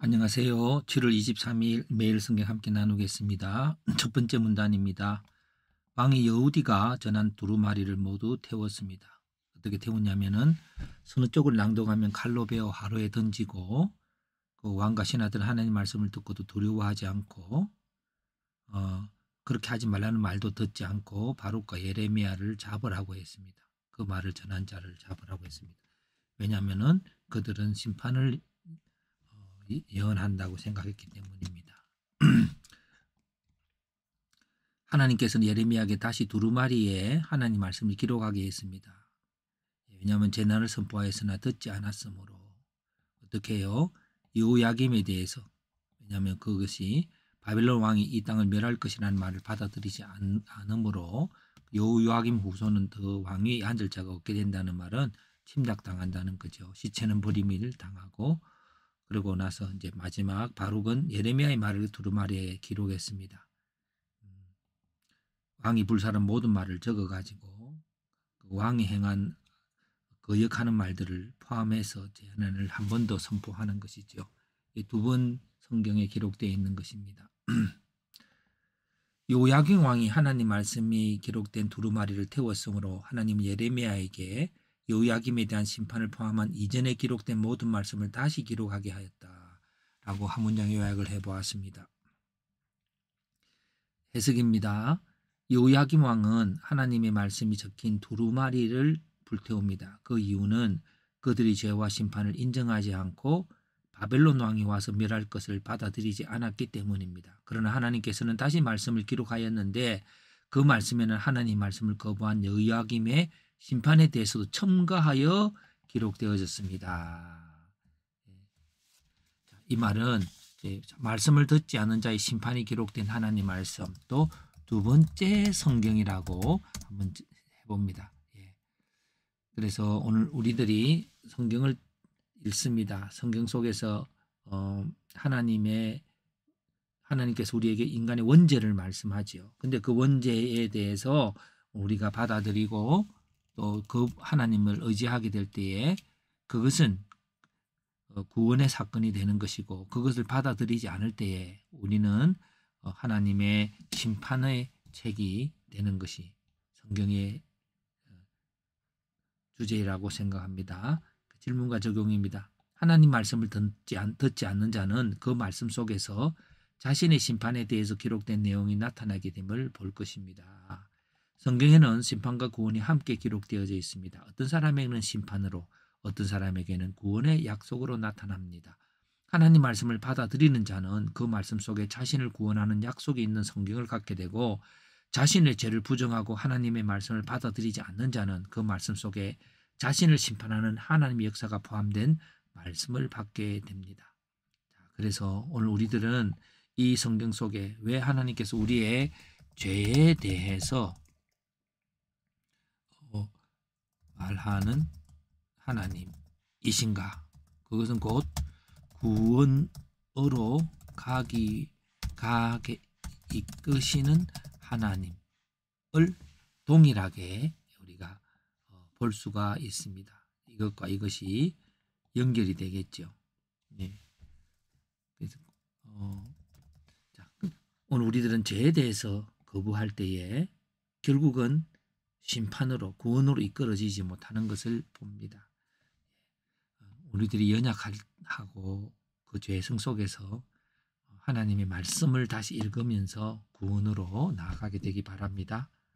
안녕하세요. 7월 23일 매일 성경 함께 나누겠습니다. 첫 번째 문단입니다. 왕이 여우디가 전한 두루마리를 모두 태웠습니다. 어떻게 태웠냐면은 서너 쪽을 낭독하면 칼로 베어 화로에 던지고 그 왕과 신하들 하나님 말씀을 듣고도 두려워하지 않고 그렇게 하지 말라는 말도 듣지 않고 바룩과 예레미야를 잡으라고 했습니다. 그 말을 전한 자를 잡으라고 했습니다. 왜냐하면은 그들은 심판을 예언한다고 생각했기 때문입니다. 하나님께서는 예레미야에게 다시 두루마리에 하나님 말씀을 기록하게 했습니다. 왜냐하면 재난을 선포하였으나 듣지 않았으므로. 어떻게 해요? 여호야김에 대해서, 왜냐하면 그것이 바벨론 왕이 이 땅을 멸할 것이라는 말을 받아들이지 않으므로 여호야김 후손은 더 왕위에 앉을 자가 없게 된다는 말은 침략당한다는 거죠. 시체는 버림을 당하고. 그러고 나서 이제 마지막 바룩은 예레미야의 말을 두루마리에 기록했습니다. 왕이 불사른 모든 말을 적어가지고 왕이 행한 거역하는 말들을 포함해서 재난을 한 번 더 선포하는 것이죠. 이 두 번 성경에 기록되어 있는 것입니다. 요야긴 왕이 하나님 말씀이 기록된 두루마리를 태웠으므로 하나님은 예레미야에게 요야김에 대한 심판을 포함한 이전에 기록된 모든 말씀을 다시 기록하게 하였다라고 한 문장 요약을 해보았습니다. 해석입니다. 요야김 왕은 하나님의 말씀이 적힌 두루마리를 불태웁니다. 그 이유는 그들이 죄와 심판을 인정하지 않고 바벨론 왕이 와서 멸할 것을 받아들이지 않았기 때문입니다. 그러나 하나님께서는 다시 말씀을 기록하였는데 그 말씀에는 하나님 말씀을 거부한 요야김의 심판에 대해서도 첨가하여 기록되어졌습니다. 이 말은 말씀을 듣지 않은 자의 심판이 기록된 하나님 말씀, 또 두 번째 성경이라고 한번 해봅니다. 그래서 오늘 우리들이 성경을 읽습니다. 성경 속에서 하나님께서 우리에게 인간의 원죄를 말씀하지요. 근데 그 원죄에 대해서 우리가 받아들이고 또 그 하나님을 의지하게 될 때에 그것은 구원의 사건이 되는 것이고, 그것을 받아들이지 않을 때에 우리는 하나님의 심판의 책이 되는 것이 성경의 주제라고 생각합니다. 질문과 적용입니다. 하나님 말씀을 듣지 않는 자는 그 말씀 속에서 자신의 심판에 대해서 기록된 내용이 나타나게 됨을 볼 것입니다. 성경에는 심판과 구원이 함께 기록되어져 있습니다. 어떤 사람에게는 심판으로, 어떤 사람에게는 구원의 약속으로 나타납니다. 하나님 말씀을 받아들이는 자는 그 말씀 속에 자신을 구원하는 약속이 있는 성경을 갖게 되고, 자신의 죄를 부정하고 하나님의 말씀을 받아들이지 않는 자는 그 말씀 속에 자신을 심판하는 하나님의 역사가 포함된 말씀을 받게 됩니다. 그래서 오늘 우리들은 이 성경 속에 왜 하나님께서 우리의 죄에 대해서 말하는 하나님이신가? 그것은 곧 구원으로 가게 이끄시는 하나님을 동일하게 우리가 볼 수가 있습니다. 이것과 이것이 연결이 되겠죠. 네. 그래서 오늘 우리들은 죄에 대해서 거부할 때에 결국은 심판으로, 구원으로 이끌어지지 못하는 것을 봅니다. 우리들이 연약하고 그 죄성 속에서 하나님의 말씀을 다시 읽으면서 구원으로 나아가게 되기 바랍니다.